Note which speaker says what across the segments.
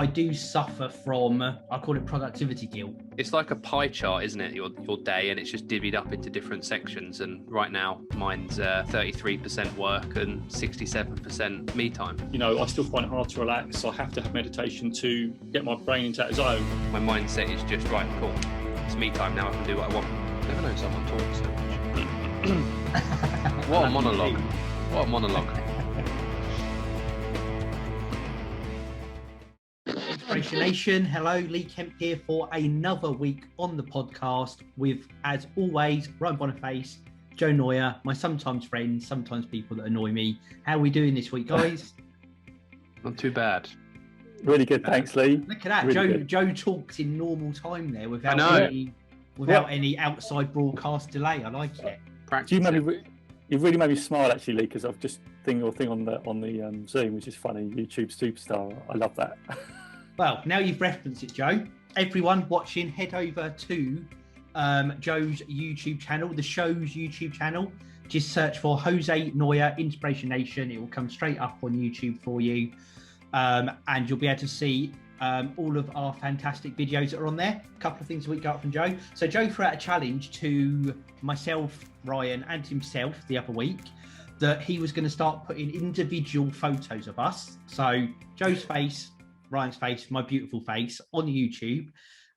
Speaker 1: I do suffer from, I call it productivity guilt.
Speaker 2: It's like a pie chart, isn't it? Your day, and it's just divvied up into different sections. And right now, mine's 33% work and 67% me time.
Speaker 3: You know, I still find it hard to relax. I have to have meditation to get my brain into that zone.
Speaker 2: My mindset is just, right, cool, it's me time now, I can do what I want. I've never known someone talk so much. What a monologue. What a monologue.
Speaker 1: InspirationNation, hello, Lee Kemp here for another week on the podcast with, as always, Ryan Boniface, Joe Noya, my sometimes friends, sometimes people that annoy me. How are we doing this week, guys?
Speaker 2: Not too bad.
Speaker 3: Really good, thanks, Lee.
Speaker 1: Look at that,
Speaker 3: Really
Speaker 1: Joe talks in normal time there without any outside broadcast delay. I like it.
Speaker 3: You really made me smile, actually, Lee, because I've just your thing on the Zoom, which is funny. YouTube superstar. I love that.
Speaker 1: Well, now you've referenced it, Joe. Everyone watching, head over to Joe's YouTube channel, the show's YouTube channel. Just search for Jose Noya-Inspiration. It will come straight up on YouTube for you. And you'll be able to see all of our fantastic videos that are on there. A couple of things we got from Joe. So Joe threw out a challenge to myself, Ryan, and himself the other week that he was going to start putting individual photos of us. So Joe's face, Ryan's face, my beautiful face on YouTube.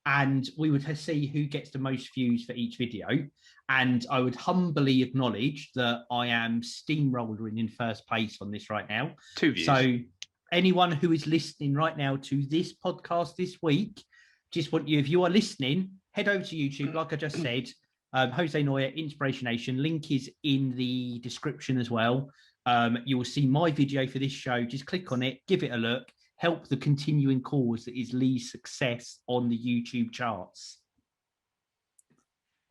Speaker 1: And we would see who gets the most views for each video. And I would humbly acknowledge that I am steamrolling in first place on this right now.
Speaker 2: 2 views.
Speaker 1: So anyone who is listening right now to this podcast this week, just want you, if you are listening, head over to YouTube, like I just said, Jose Noya, InspirationNation, link is in the description as well. You will see my video for this show. Just click on it, give it a look, help the continuing cause that is Lee's success on the YouTube charts.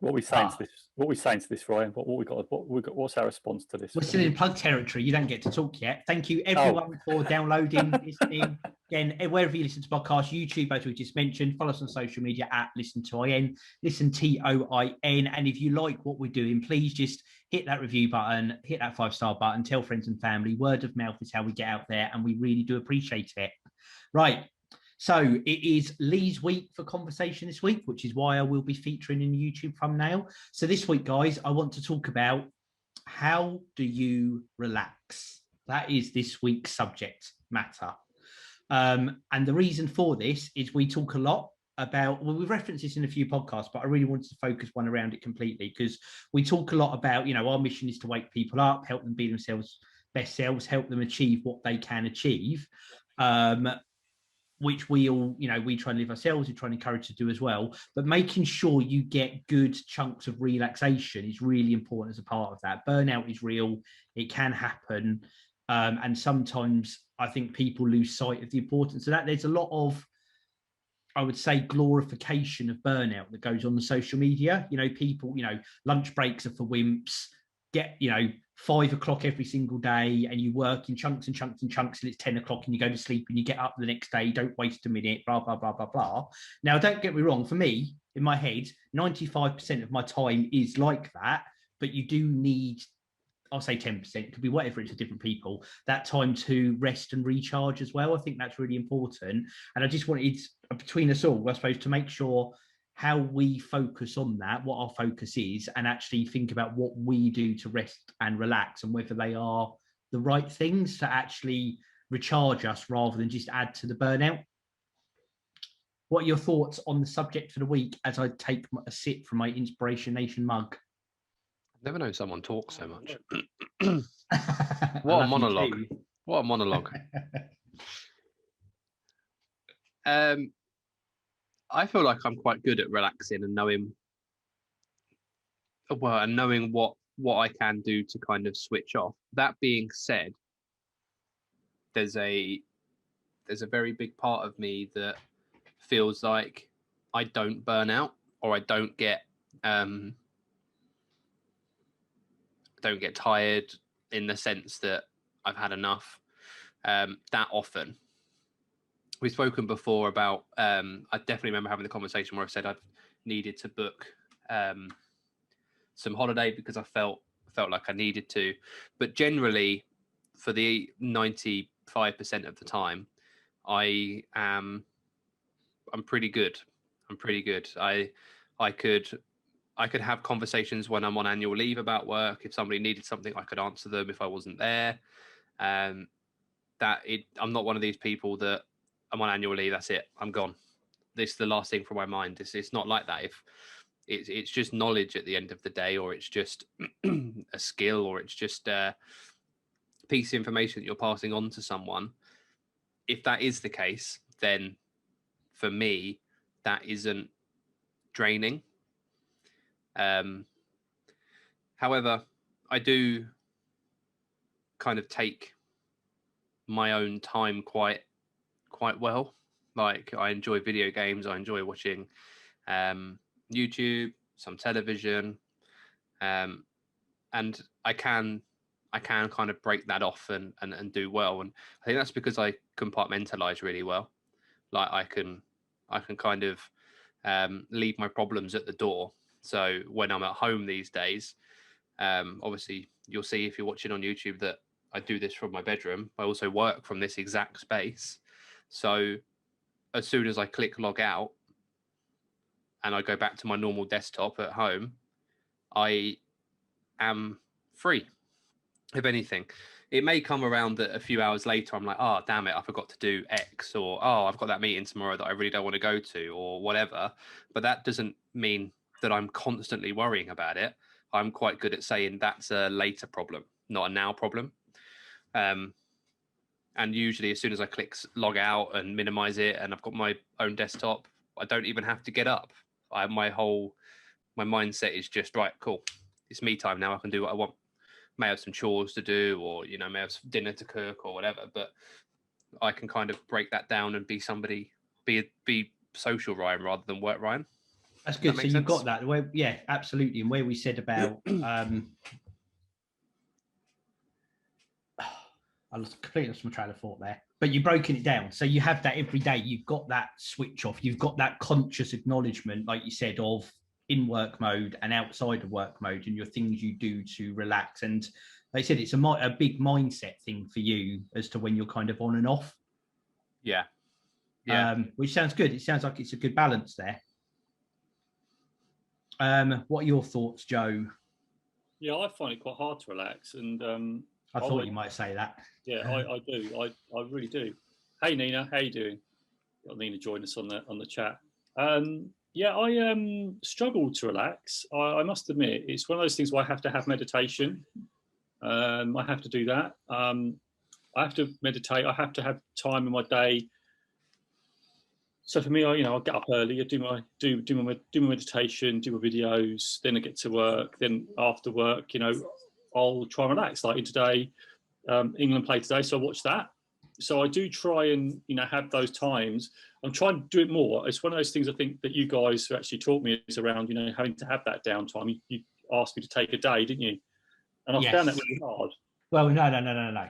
Speaker 3: What are we saying to this, Ryan? What's our response to this?
Speaker 1: We're still in plug territory. You don't get to talk yet. Thank you, everyone, for downloading, listening. Again, wherever you listen to podcasts, YouTube, as we just mentioned, follow us on social media at Listen to IN, Listen TOIN. And if you like what we're doing, please just hit that review button, hit that 5-star button, tell friends and family. Word of mouth is how we get out there, and we really do appreciate it. Right. So it is Lee's week for conversation this week, which is why I will be featuring in the YouTube thumbnail. So this week, guys, I want to talk about how do you relax? That is this week's subject matter. And the reason for this is we talk a lot about, well, we've referenced this in a few podcasts, but I really wanted to focus one around it completely because we talk a lot about, you know, our mission is to wake people up, help them be themselves, best selves, help them achieve what they can achieve. Which we all, you know, we try and live ourselves, we try and encourage to do as well. But making sure you get good chunks of relaxation is really important as a part of that. Burnout is real. It can happen. And sometimes I think people lose sight of the importance of that. There's a lot of, I would say, glorification of burnout that goes on the social media. You know, people, you know, lunch breaks are for wimps, get, you know, 5 o'clock every single day, and you work in chunks and chunks and chunks till it's 10 o'clock and you go to sleep and you get up the next day, don't waste a minute, blah, blah, blah, blah, blah. Now, don't get me wrong, for me, in my head, 95% of my time is like that, but you do need, I'll say 10%, it could be whatever it is for different people, that time to rest and recharge as well. I think that's really important. And I just wanted, between us all, I suppose, to make sure how we focus on that, what our focus is, and actually think about what we do to rest and relax and whether they are the right things to actually recharge us rather than just add to the burnout. What are your thoughts on the subject for the week as I take a sip from my InspirationNation mug?
Speaker 2: I've never known someone talk so much. What a monologue. What a monologue. I feel like I'm quite good at relaxing and knowing what I can do to kind of switch off. That being said, there's a very big part of me that feels like I don't burn out, or I don't get tired in the sense that I've had enough that often. We've spoken before about, I definitely remember having the conversation where I said I've needed to book some holiday because I felt like I needed to. But generally, for the 95% of the time, I'm pretty good. I'm pretty good. I could have conversations when I'm on annual leave about work. If somebody needed something, I could answer them if I wasn't there. I'm not one of these people that I'm on annual leave, that's it, I'm gone. This is the last thing from my mind. It's not like that. If it's just knowledge at the end of the day, or it's just a skill, or it's just a piece of information that you're passing on to someone. If that is the case, then for me, that isn't draining. However, I do kind of take my own time quite well. Like, I enjoy video games, I enjoy watching YouTube, some television, and I can kind of break that off and do well. And I think that's because I compartmentalize really well. Like, I can kind of leave my problems at the door. So when I'm at home these days, obviously you'll see if you're watching on YouTube that I do this from my bedroom. I also work from this exact space. So as soon as I click log out and I go back to my normal desktop at home, I am free. If anything, it may come around that a few hours later I'm like, oh, damn it, I forgot to do X, or oh, I've got that meeting tomorrow that I really don't want to go to, or whatever. But that doesn't mean that I'm constantly worrying about it. I'm quite good at saying that's a later problem, not a now problem. And usually as soon as I click log out and minimize it and I've got my own desktop, I don't even have to get up. My mindset is just, right, cool, it's me time now, I can do what I want. May have some chores to do, or may have some dinner to cook or whatever, but I can kind of break that down and be social Ryan rather than work Ryan.
Speaker 1: That's good. So you've got that. Yeah, absolutely. And where we said about I completely lost my train of thought there, but you've broken it down. So you have that every day. You've got that switch off. You've got that conscious acknowledgement, like you said, of in work mode and outside of work mode, and your things you do to relax. And they said it's a big mindset thing for you as to when you're kind of on and off.
Speaker 2: Yeah.
Speaker 1: Which sounds good. It sounds like it's a good balance there. What are your thoughts, Joe?
Speaker 3: Yeah, I find it quite hard to relax, and
Speaker 1: I thought you might say that.
Speaker 3: Yeah, I do. I really do. Hey, Nina, how you doing? Got Nina join us on the chat. Yeah, I struggle to relax. I must admit, it's one of those things where I have to have meditation. I have to do that. I have to meditate. I have to have time in my day. So for me, I get up early. I do my meditation, do my videos. Then I get to work. Then after work, I'll try and relax. Like in today, England played today, so I watched that. So I do try and have those times. I'm trying to do it more. It's one of those things I think that you guys who actually taught me is around having to have that downtime. You asked me to take a day, didn't you? And I found that really hard.
Speaker 1: Well, no.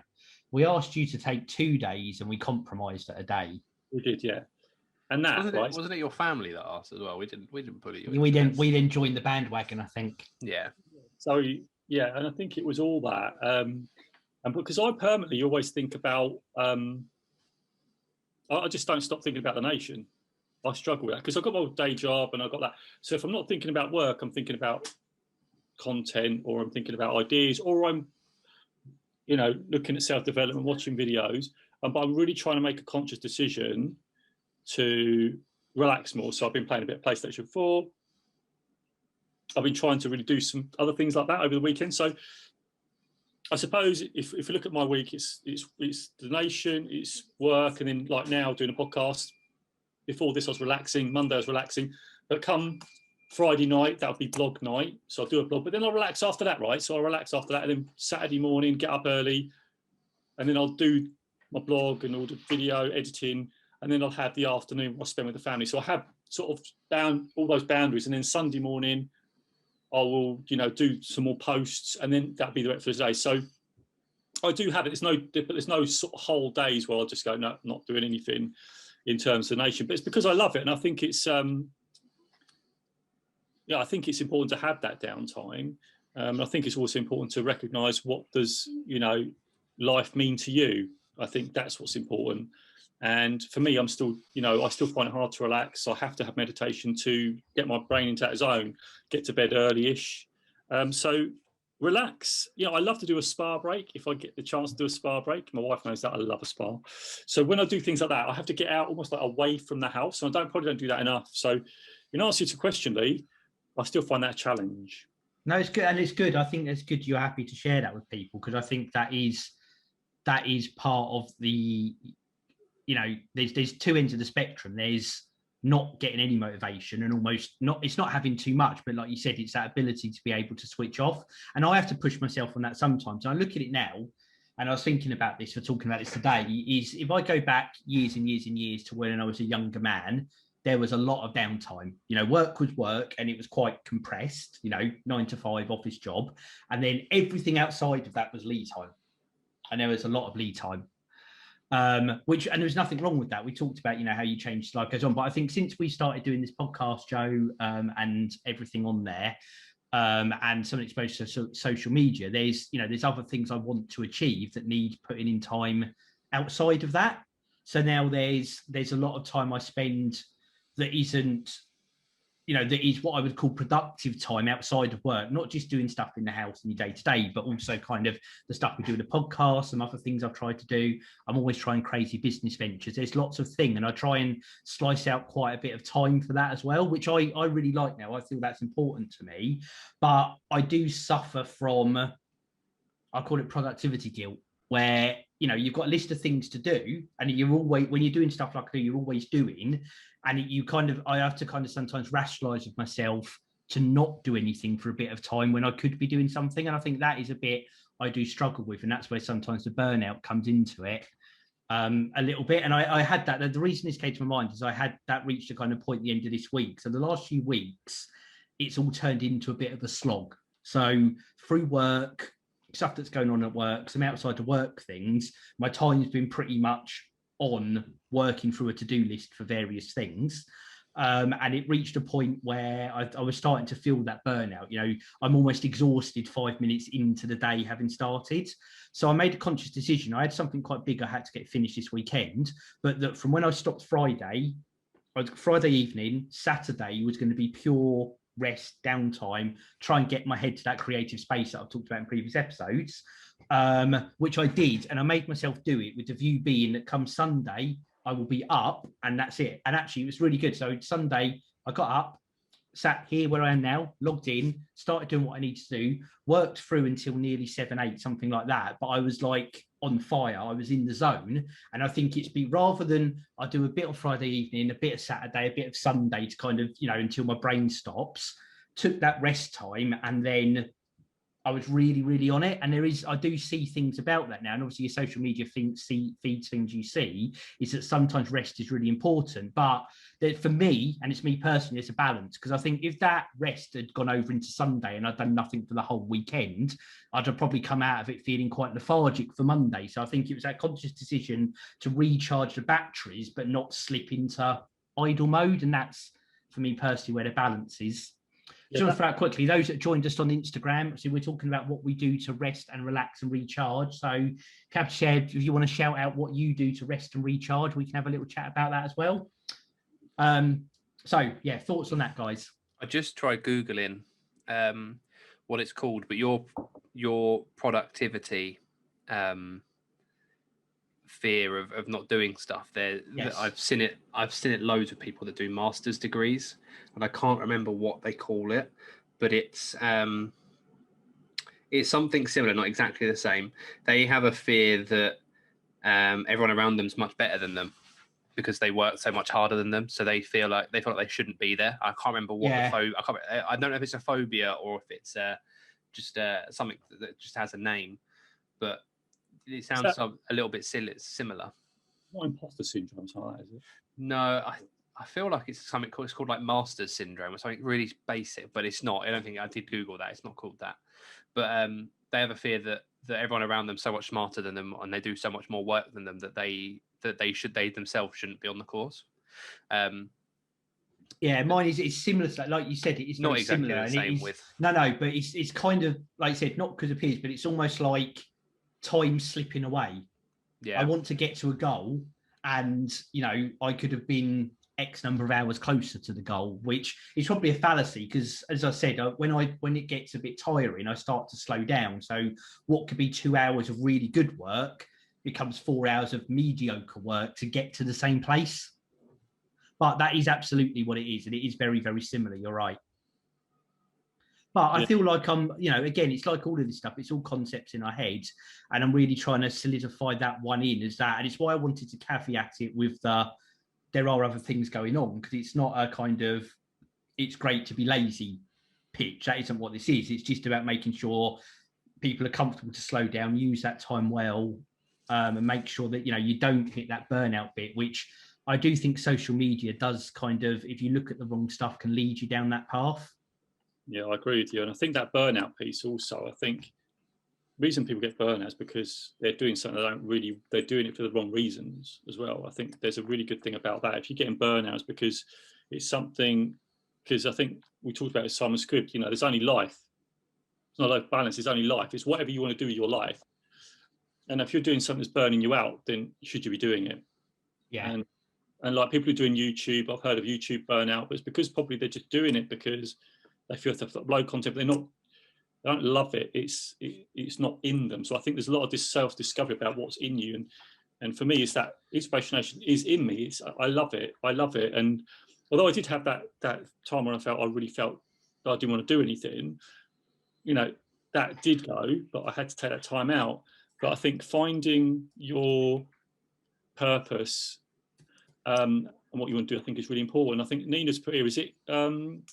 Speaker 1: We asked you to take 2 days, and we compromised at a day.
Speaker 3: We did, yeah. And that
Speaker 2: wasn't it your family that asked as well? We didn't put it.
Speaker 1: We didn't join the bandwagon, I think.
Speaker 2: Yeah.
Speaker 3: So yeah, and I think it was all that. And because I permanently always think about, I just don't stop thinking about the nation. I struggle with that because I've got my day job and I've got that. So if I'm not thinking about work, I'm thinking about content, or I'm thinking about ideas, or I'm, looking at self-development, watching videos. But I'm really trying to make a conscious decision to relax more. So I've been playing a bit of PlayStation 4. I've been trying to really do some other things like that over the weekend. So I suppose if you look at my week, it's the nation, it's work, and then like now doing a podcast. Before this, I was relaxing. Monday, I was relaxing. But come Friday night, that'll be blog night. So I'll do a blog, but then I'll relax after that, right? So I'll relax after that, and then Saturday morning, get up early, and then I'll do my blog and all the video editing, and then I'll have the afternoon I'll spend with the family. So I have sort of down all those boundaries, and then Sunday morning, I will, do some more posts, and then that'll be the rest of the day. So I do have it. There's no sort of whole days where I'll just go, no, not doing anything in terms of the nation. But it's because I love it, and I think it's, I think it's important to have that downtime. I think it's also important to recognise what does, life mean to you. I think that's what's important. And for me, I'm still, I still find it hard to relax. I have to have meditation to get my brain into that zone, get to bed early-ish. So relax. I love to do a spa break if I get the chance to do a spa break. My wife knows that I love a spa. So when I do things like that, I have to get out almost like away from the house. And I probably don't do that enough. So in answer to your question, Lee, I still find that a challenge.
Speaker 1: No, it's good. And it's good. I think it's good you're happy to share that with people, because I think that is part of the, there's two ends of the spectrum. There's not getting any motivation and almost not, it's not having too much, but like you said, it's that ability to be able to switch off. And I have to push myself on that sometimes. And I look at it now, and I was thinking about this, we're talking about this today, is if I go back years and years and years to when I was a younger man, there was a lot of downtime. Work was work, and it was quite compressed, 9 to 5 office job. And then everything outside of that was lead time. And there was a lot of lead time. And there was nothing wrong with that. We talked about, how you change life goes on. But I think since we started doing this podcast, Joe, and everything on there, and some exposure to social media, there's other things I want to achieve that need putting in time outside of that. So now there's a lot of time I spend that isn't, that is what I would call productive time outside of work, not just doing stuff in the house in your day to day, but also kind of the stuff we do in the podcast, some other things I've tried to do. I'm always trying crazy business ventures. There's lots of things, and I try and slice out quite a bit of time for that as well, which I really like now. I feel that's important to me, but I do suffer from, I call it productivity guilt, where you've got a list of things to do, and you're always, when you're doing stuff like that, you're always doing, and I have to kind of sometimes rationalize with myself to not do anything for a bit of time when I could be doing something. And I think that is a bit I do struggle with, and that's where sometimes the burnout comes into it a little bit. And I had that, the reason this came to my mind is I had that reached a kind of point at the end of this week. So the last few weeks, it's all turned into a bit of a slog. So through work, stuff that's going on at work, some outside of work things, my time's been pretty much on working through a to-do list for various things. And it reached a point where I was starting to feel that burnout. I'm almost exhausted 5 minutes into the day having started. So I made a conscious decision. I had something quite big I had to get finished this weekend, but that from when I stopped Friday evening, Saturday was going to be pure rest, downtime, try and get my head to that creative space that I've talked about in previous episodes, which I did. And I made myself do it with the view being that come Sunday, I will be up and that's it. And actually, it was really good. So Sunday, I got up, sat here where I am now, logged in, started doing what I need to do, worked through until nearly 7, 8, something like that. But I was like on fire. I was in the zone. And I think it's been, rather than I do a bit on Friday evening, a bit of Saturday, a bit of Sunday to kind of, until my brain stops, took that rest time, and then I was really, really on it. And I do see things about that now. And obviously your social media feeds things you see, is that sometimes rest is really important. But for me, and it's me personally, it's a balance. Because I think if that rest had gone over into Sunday and I'd done nothing for the whole weekend, I'd have probably come out of it feeling quite lethargic for Monday. So I think it was that conscious decision to recharge the batteries, but not slip into idle mode. And that's, for me personally, where the balance is. Just want to throw out quickly, those that joined us on Instagram, so we're talking about what we do to rest and relax and recharge. So if you have to share, if you want to shout out what you do to rest and recharge, we can have a little chat about that as well. So yeah, thoughts on that, guys?
Speaker 2: I just tried Googling what it's called, but your productivity fear of not doing stuff there. Yes. I've seen it loads of people that do master's degrees, and I can't remember what they call it, but it's something similar, not exactly the same. They have a fear that everyone around them's much better than them because they work so much harder than them, so they feel like they shouldn't be there. I can't remember what I don't know if it's a phobia or if it's just something that just has a name, but it sounds a little bit similar.
Speaker 3: Not imposter syndrome, something like that, is it?
Speaker 2: No, I feel like it's something called, like Master's syndrome or something really basic, but it's not. I don't think I did Google that. It's not called that. But they have a fear that everyone around them is so much smarter than them and they do so much more work than them that they themselves shouldn't be on the course.
Speaker 1: Yeah, mine is similar to that. Like you said, it's
Speaker 2: not exactly
Speaker 1: similar.
Speaker 2: the same with.
Speaker 1: No, but it's kind of like I said, not because of peers, but it's almost like time slipping away.
Speaker 2: Yeah,
Speaker 1: I want to get to a goal, and I could have been X number of hours closer to the goal, which is probably a fallacy because, as I said, when it gets a bit tiring, I start to slow down. So what could be 2 hours of really good work becomes 4 hours of mediocre work to get to the same place. But that is absolutely what it is, and it is very, very similar. You're right. But I feel like again, it's like all of this stuff. It's all concepts in our heads, and I'm really trying to solidify that one in as that. And it's why I wanted to caveat it with there are other things going on, because it's not a kind of it's great to be lazy pitch. That isn't what this is. It's just about making sure people are comfortable to slow down, use that time well, and make sure that you don't hit that burnout bit, which I do think social media does kind of, if you look at the wrong stuff, can lead you down that path.
Speaker 3: Yeah, I agree with you. And I think that burnout piece also, I think the reason people get burnout is because they're doing something they're doing it for the wrong reasons as well. I think there's a really good thing about that. If you're getting burnout, it's because it's something, because I think we talked about it Simon Script, there's only life. It's not like balance, it's only life. It's whatever you want to do with your life. And if you're doing something that's burning you out, then should you be doing it?
Speaker 1: Yeah.
Speaker 3: And like people who are doing YouTube, I've heard of YouTube burnout, but it's because probably they're just doing it because they feel they have to upload content, but they don't love it. It's not in them. So I think there's a lot of this self-discovery about what's in you. And for me, it's that InspirationNation is in me. I love it. I love it. And although I did have that time when I really felt that I didn't want to do anything, that did go, but I had to take that time out. But I think finding your purpose and what you want to do, I think is really important. I think Nina's put here, is it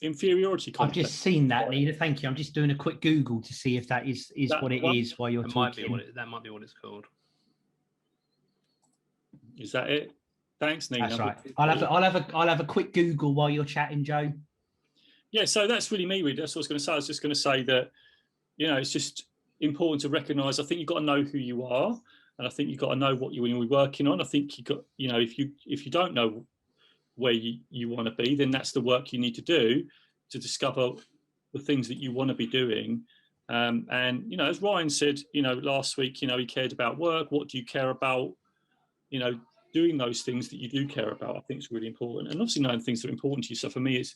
Speaker 3: inferiority complex?
Speaker 1: I've just seen that, Nina. Thank you. I'm just doing a quick Google to see if that is what it is while you're talking.
Speaker 2: That might be what it's called.
Speaker 3: Is that it? Thanks, Nina.
Speaker 1: That's right. I'll have a quick Google while you're chatting, Joe.
Speaker 3: Yeah, so that's really me, really. That's what I was going to say. I was just going to say that, it's just important to recognise. I think you've got to know who you are, and I think you've got to know what you're working on. I think you got, if you don't know where you want to be, then that's the work you need to do to discover the things that you want to be doing. And as Ryan said, last week, he cared about work. What do you care about? Doing those things that you do care about, I think is really important. And obviously knowing things that are important to you. So for me, it's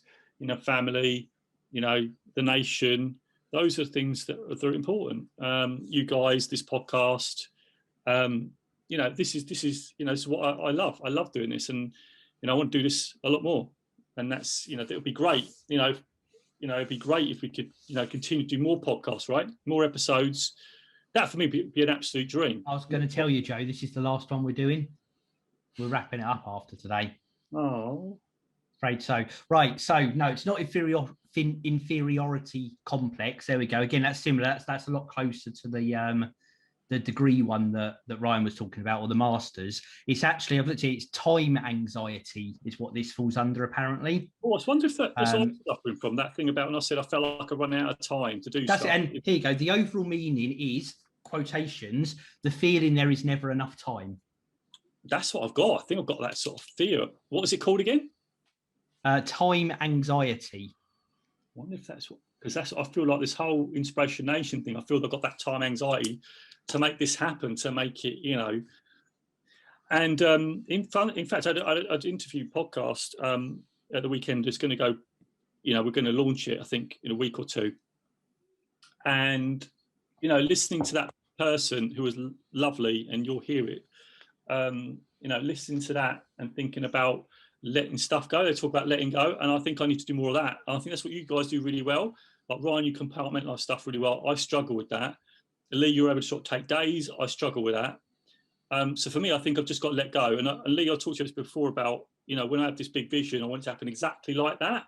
Speaker 3: family, the nation. Those are things that are important. You guys, this podcast, this is what I love. I love doing this, and I want to do this a lot more. And that's it would be great. It'd be great if we could continue to do more podcasts, right? More episodes. That for me would be an absolute dream.
Speaker 1: I was going to tell you, Joe, this is the last one we're doing. We're wrapping it up after today.
Speaker 3: Oh,
Speaker 1: afraid so. Right. So no, it's not inferiority complex. There we go. Again, that's similar. That's a lot closer to the degree one that Ryan was talking about, or the masters. It's actually, I've looked at it, it's time anxiety is what this falls under, apparently.
Speaker 3: Oh, I was wondering if that's suffering from that thing about when I said I felt like I run out of time to do stuff.
Speaker 1: And here you go. The overall meaning is, quotations, the feeling there is never enough time.
Speaker 3: That's what I've got. I think I've got that sort of fear. What was it called again?
Speaker 1: Time anxiety.
Speaker 3: I wonder if that's what, because that's what I feel like this whole InspirationNation thing. I feel I've got that time anxiety to make this happen, to make it, And in fact, I'd interview podcast at the weekend. It's going to go, we're going to launch it, I think, in a week or two. And, listening to that person who was lovely, and you'll hear it, listening to that and thinking about letting stuff go. They talk about letting go, and I think I need to do more of that. And I think that's what you guys do really well. Like Ryan, you compartmentalize stuff really well. I struggle with that. Lee, you're able to sort of take days. I struggle with that. So for me, I think I've just got to let go. And Lee, I talked to you before about, when I have this big vision, I want it to happen exactly like that.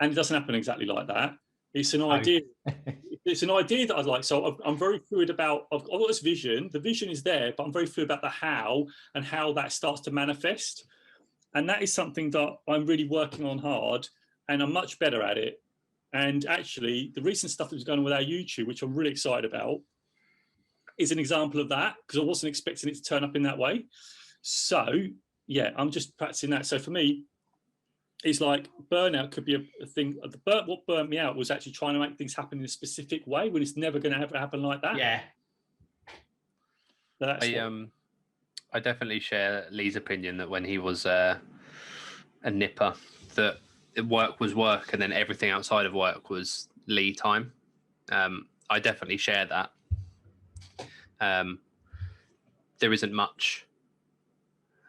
Speaker 3: And it doesn't happen exactly like that. It's an idea. It's an idea that I'd like. So I'm very fluid about, I've got this vision. The vision is there, but I'm very fluid about the how and how that starts to manifest. And that is something that I'm really working on hard, and I'm much better at it. And actually, the recent stuff that was going on with our YouTube, which I'm really excited about, is an example of that, because I wasn't expecting it to turn up in that way. So, yeah, I'm just practicing that. So for me, it's like burnout could be a thing. What burnt me out was actually trying to make things happen in a specific way when it's never going to ever happen like that.
Speaker 1: Yeah.
Speaker 2: I definitely share Lee's opinion that when he was a nipper, that work was work, and then everything outside of work was Lee time. I definitely share that. There isn't much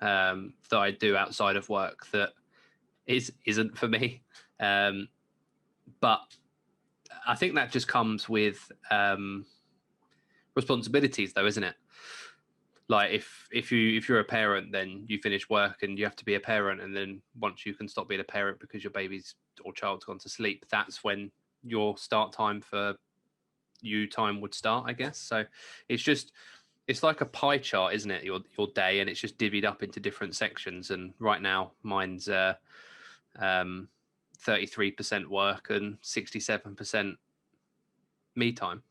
Speaker 2: that I do outside of work that isn't for me. But I think that just comes with responsibilities, though, isn't it? Like if you're a parent, then you finish work and you have to be a parent, and then once you can stop being a parent because your baby's or child's gone to sleep, that's when your start time for you time would start, I guess. So it's like a pie chart, isn't it? Your day, and it's just divvied up into different sections. And right now, mine's 33% work and 67% me time.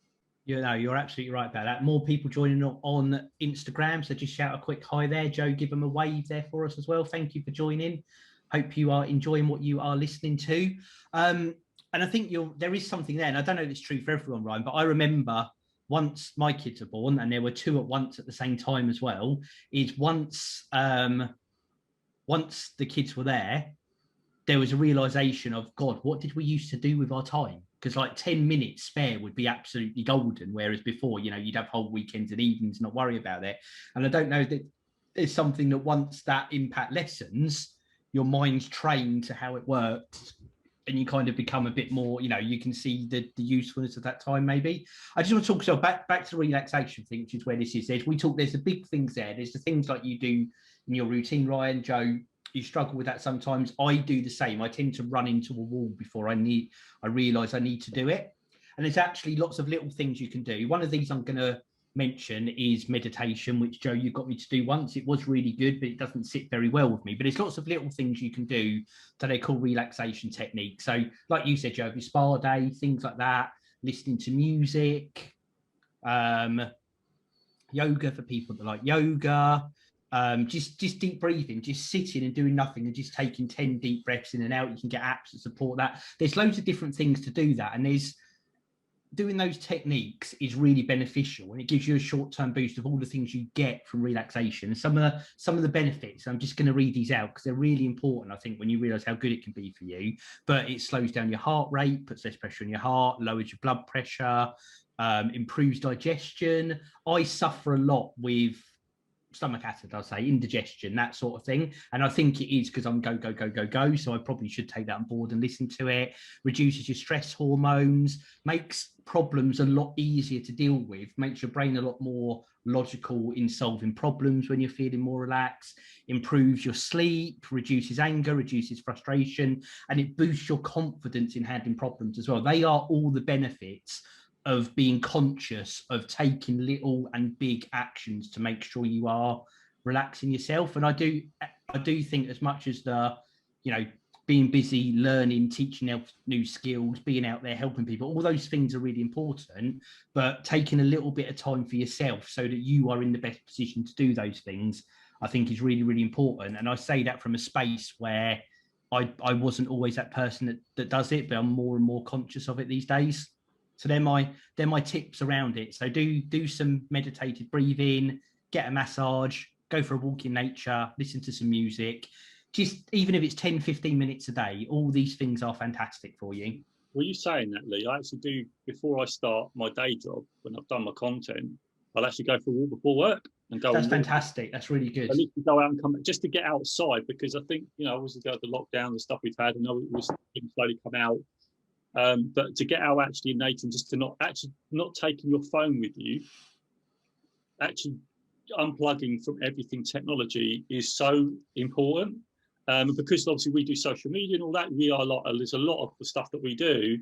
Speaker 1: You know, you're absolutely right about that. More people joining on Instagram, so just shout a quick hi there. Joe, give them a wave there for us as well. Thank you for joining. Hope you are enjoying what you are listening to. And I think there is something there, and I don't know if it's true for everyone, Ryan, but I remember once my kids were born, and there were two at once at the same time as well, is once the kids were there was a realization of, God, what did we used to do with our time? Because like 10 minutes spare would be absolutely golden. Whereas before, you know, you'd have whole weekends and evenings, not worry about it. And I don't know that it's something that once that impact lessens, your mind's trained to how it works. And you kind of become a bit more, you know, you can see the usefulness of that time, maybe. I just want to talk, so back to the relaxation thing, which is where this is. There's the big things there. There's the things like you do in your routine, Ryan, Joe, you struggle with that sometimes. I do the same. I tend to run into a wall before I realize I need to do it. And there's actually lots of little things you can do. One of these I'm going to mention is meditation, which, Joe, you got me to do once. It was really good, but it doesn't sit very well with me. But there's lots of little things you can do that they call relaxation techniques. So like you said, Joe, your spa day, things like that, listening to music, yoga for people that like yoga, just deep breathing, just sitting and doing nothing and just taking 10 deep breaths in and out. You can get apps that support that. There's loads of different things to do that, and doing those techniques is really beneficial, and it gives you a short-term boost of all the things you get from relaxation. Some of the benefits, I'm just going to read these out because they're really important, I think, when you realize how good it can be for you. But it slows down your heart rate, puts less pressure on your heart, lowers your blood pressure, improves digestion. I suffer a lot with stomach acid, I'll say, indigestion, that sort of thing. And I think it is because I'm go. So I probably should take that on board and listen to it. Reduces your stress hormones, makes problems a lot easier to deal with, makes your brain a lot more logical in solving problems when you're feeling more relaxed, improves your sleep, reduces anger, reduces frustration, and it boosts your confidence in handling problems as well. They are all the benefits of being conscious of taking little and big actions to make sure you are relaxing yourself. And I do think, as much as being busy, learning, teaching new skills, being out there helping people, all those things are really important, but taking a little bit of time for yourself so that you are in the best position to do those things, I think is really, really important. And I say that from a space where I wasn't always that person that does it, but I'm more and more conscious of it these days. So they're my tips around it. So do some meditated breathing, get a massage, go for a walk in nature, listen to some music. Just even if it's 10, 15 minutes a day, all these things are fantastic for you.
Speaker 3: Well, you saying that, Lee, I actually do, before I start my day job, when I've done my content, I'll actually go for a walk before work and go.
Speaker 1: That's fantastic. That's really good.
Speaker 3: I need to go out and come back just to get outside, because I think, obviously the lockdown, the stuff we've had, I know it was slowly come out. But to get out actually in nature and just to not taking your phone with you, actually unplugging from everything technology is so important. Because obviously we do social media and all that, there's a lot of the stuff that we do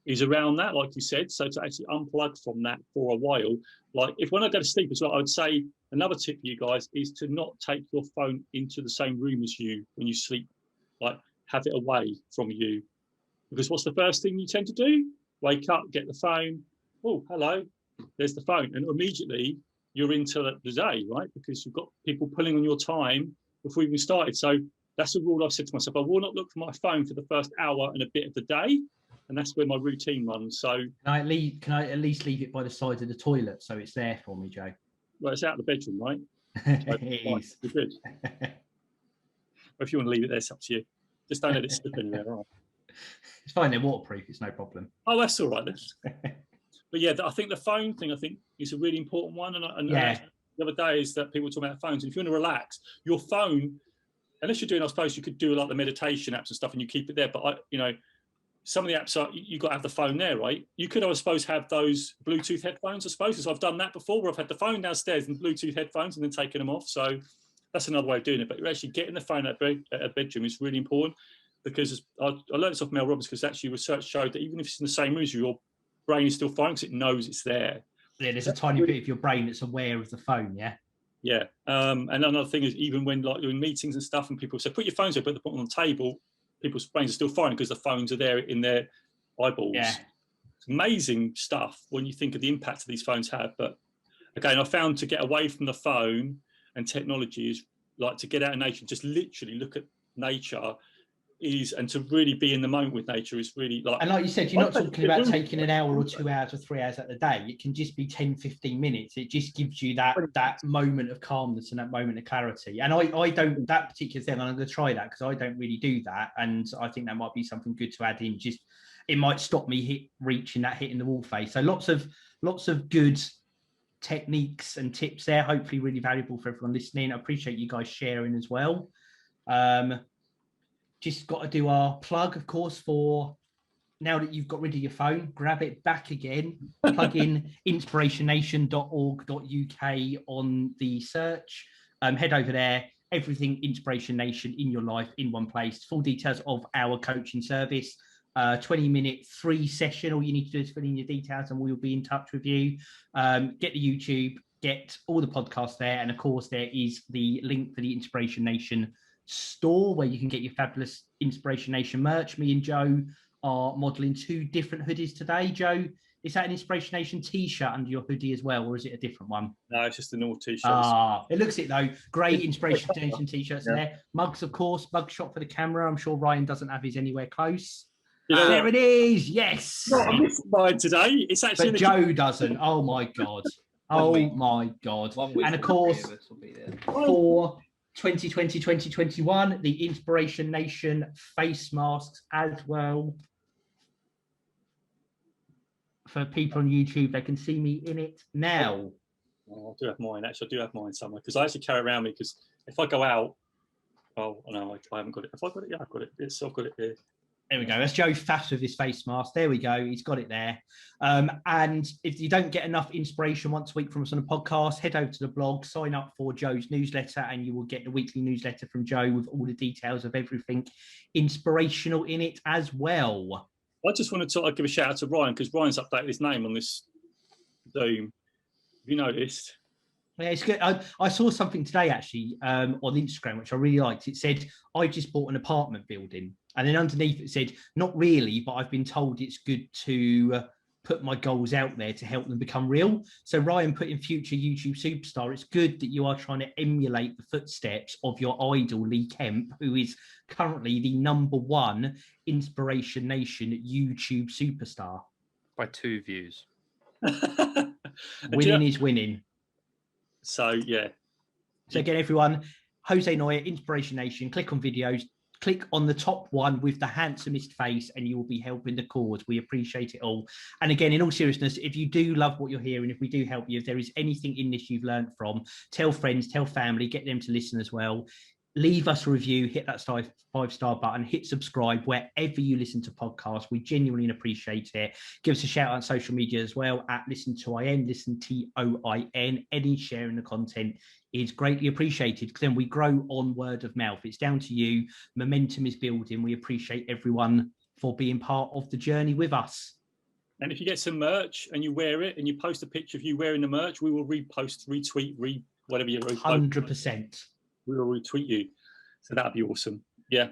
Speaker 3: is around that, like you said. So to actually unplug from that for a while, like when I go to sleep as well, I would say another tip for you guys is to not take your phone into the same room as you when you sleep. Like, have it away from you. Because what's the first thing you tend to do? Wake up, get the phone. Oh, hello, there's the phone. And immediately you're into the day, right? Because you've got people pulling on your time before you even started. So that's a rule I've said to myself. I will not look for my phone for the first hour and a bit of the day. And that's where my routine runs. So
Speaker 1: can I at least leave it by the side of the toilet so it's there for me, Joe?
Speaker 3: Well, it's out of the bedroom, right? So,
Speaker 1: It is.
Speaker 3: you're good. Or if you want to leave it there, it's up to you. Just don't let it slip anywhere. Right?
Speaker 1: It's fine. They're waterproof. It's no problem.
Speaker 3: Oh, that's all right then. But yeah, I think the phone thing, is a really important one. And the other day is that people talk about phones. And if you want to relax, your phone, unless you're doing, I suppose you could do like the meditation apps and stuff, and you keep it there. But some of the apps you got to have the phone there, right? You could, I suppose, have those Bluetooth headphones. I suppose, because I've done that before, where I've had the phone downstairs and Bluetooth headphones, and then taken them off. So that's another way of doing it. But you're actually getting the phone at a bedroom is really important, because I learned this off Mel Robbins, because actually research showed that even if it's in the same room as your brain is still fine because it knows it's there.
Speaker 1: Yeah, there's a tiny bit of your brain that's aware of the phone. Yeah.
Speaker 3: Yeah. And another thing is, even when like doing meetings and stuff, and people say put your phones there, but they put them on the table, people's brains are still fine because the phones are there in their eyeballs.
Speaker 1: Yeah.
Speaker 3: It's amazing stuff when you think of the impact that these phones have. But again, I found to get away from the phone and technology is like to get out of nature, just literally look at nature. And to really be in the moment with nature is really like.
Speaker 1: And like you said, you're not talking about taking an hour or 2 hours or 3 hours at the day. It can just be 10, 15 minutes. It just gives you that moment of calmness and that moment of clarity. And I don't, that particular thing, I'm going to try that because I don't really do that. And I think that might be something good to add in. Just, it might stop me hitting the wall phase. So lots of good techniques and tips there. Hopefully really valuable for everyone listening. I appreciate you guys sharing as well. Just got to do our plug, of course, for now that you've got rid of your phone, grab it back again, plug in inspirationnation.org.uk on the search, head over there, everything Inspiration Nation in your life in one place, full details of our coaching service, 20-minute free session. All you need to do is fill in your details and we'll be in touch with you. Get the YouTube, get all the podcasts there. And of course, there is the link for the Inspiration Nation store where you can get your fabulous Inspiration Nation merch. Me and Joe are modeling 2 different hoodies today. Joe, is that an Inspiration Nation t-shirt under your hoodie as well, or is it a different one?
Speaker 3: No, it's just a normal t-shirt.
Speaker 1: It looks it though. Great Inspiration Nation t-shirts in there. Mugs, of course. Mug shot for the camera. I'm sure Ryan doesn't have his anywhere close. There it is. Yes.
Speaker 3: I missed mine today. It's actually.
Speaker 1: But Joe doesn't. Oh my god. Oh my god. And of course, for 2020-2021, the Inspiration Nation face masks as well. For people on YouTube, they can see me in it now.
Speaker 3: Oh, I do have mine. Actually, I do have mine somewhere because I actually carry it around me because if I go out, I haven't got it. If I got it, yeah, I've got it. I've got it here.
Speaker 1: There we go. That's Joe Fass with his face mask. There we go. He's got it there. And if you don't get enough inspiration once a week from us on a podcast, head over to the blog, sign up for Joe's newsletter, and you will get the weekly newsletter from Joe with all the details of everything inspirational in it as well.
Speaker 3: I just want to give a shout out to Ryan because Ryan's updated his name on this Zoom. Have you noticed?
Speaker 1: Yeah, it's good. I saw something today actually on Instagram, which I really liked. It said, I just bought an apartment building. And then underneath it said, not really, but I've been told it's good to put my goals out there to help them become real. So Ryan put in future YouTube superstar. It's good that you are trying to emulate the footsteps of your idol, Lee Kemp, who is currently the #1 Inspiration Nation YouTube superstar.
Speaker 2: By 2 views.
Speaker 1: Winning is winning.
Speaker 3: So, yeah.
Speaker 1: So again, everyone, Jose Noya, Inspiration Nation, click on videos, click on the top one with the handsomest face and you will be helping the cause. We appreciate it all. And again, in all seriousnness, if you do love what you're hearing, if we do help you, if there is anything in this you've learned from, tell friends, tell family, get them to listen as well. Leave us a review, hit that 5-star button, hit subscribe wherever you listen to podcasts. We genuinely appreciate it. Give us a shout out on social media as well at ListenToIN, ListenToIN. Any sharing the content is greatly appreciated because then we grow on word of mouth. It's down to you. Momentum is building. We appreciate everyone for being part of the journey with us.
Speaker 3: And if you get some merch and you wear it and you post a picture of you wearing the merch, we will repost, retweet, whatever you repost.
Speaker 1: 100%.
Speaker 3: We will retweet you. So that'd be awesome. Yeah.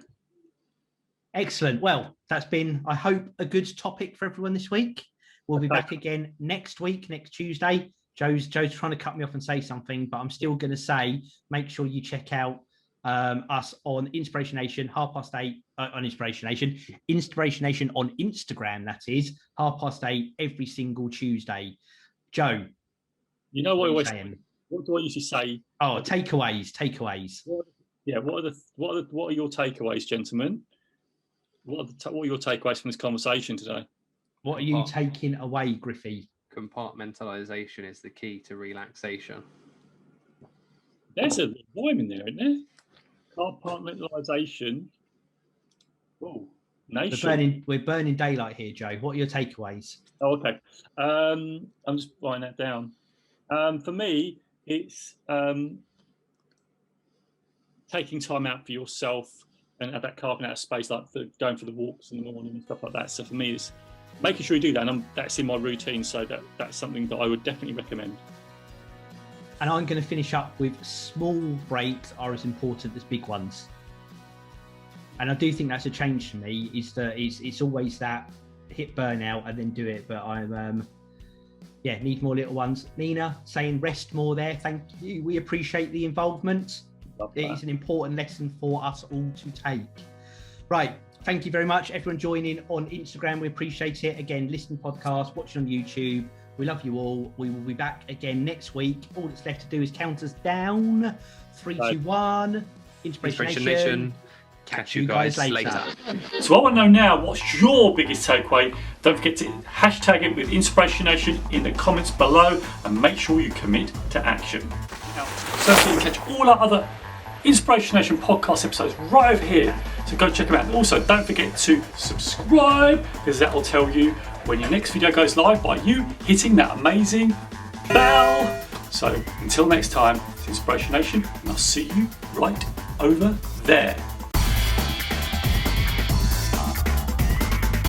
Speaker 1: Excellent. Well, that's been, I hope, a good topic for everyone this week. We'll be back again next week, next Tuesday. Joe's trying to cut me off and say something, but I'm still going to say, make sure you check out us on Inspiration Nation, 8:30 on Inspiration Nation. Inspiration Nation on Instagram, that is, 8:30 every single Tuesday. Joe.
Speaker 3: You know what What do I usually say?
Speaker 1: Oh, takeaways.
Speaker 3: What are your takeaways, gentlemen? What are your takeaways from this conversation today?
Speaker 1: What are you taking away, Griffey?
Speaker 2: Compartmentalisation is the key to relaxation.
Speaker 3: There's a rhyme in there, isn't there? Compartmentalisation. Oh, nation.
Speaker 1: We're burning daylight here, Joe. What are your takeaways?
Speaker 3: Oh, okay. I'm just writing that down. For me, it's taking time out for yourself and have that carving out of space, like going for the walks in the morning and stuff like that. So for me, it's making sure you do that, and that's in my routine. So that's something that I would definitely recommend.
Speaker 1: And I'm going to finish up with small breaks are as important as big ones. And I do think that's a change for me. Is that it's always that hit burnout and then do it. But I'm need more little ones. Nina saying rest more there. Thank you. We appreciate the involvement. It is an important lesson for us all to take. Right. Thank you very much, everyone joining on Instagram. We appreciate it. Again, listening podcast, watching on YouTube. We love you all. We will be back again next week. All that's left to do is count us down. 3, 2, 1. InspirationNation.
Speaker 2: Catch you guys later.
Speaker 3: So I want to know now, what's your biggest takeaway? Don't forget to hashtag it with InspirationNation in the comments below, and make sure you commit to action. So you can catch all our other Inspiration Nation podcast episodes right over here. So go check them out. Also, don't forget to subscribe, because that will tell you when your next video goes live by you hitting that amazing bell. So until next time, it's Inspiration Nation, and I'll see you right over there.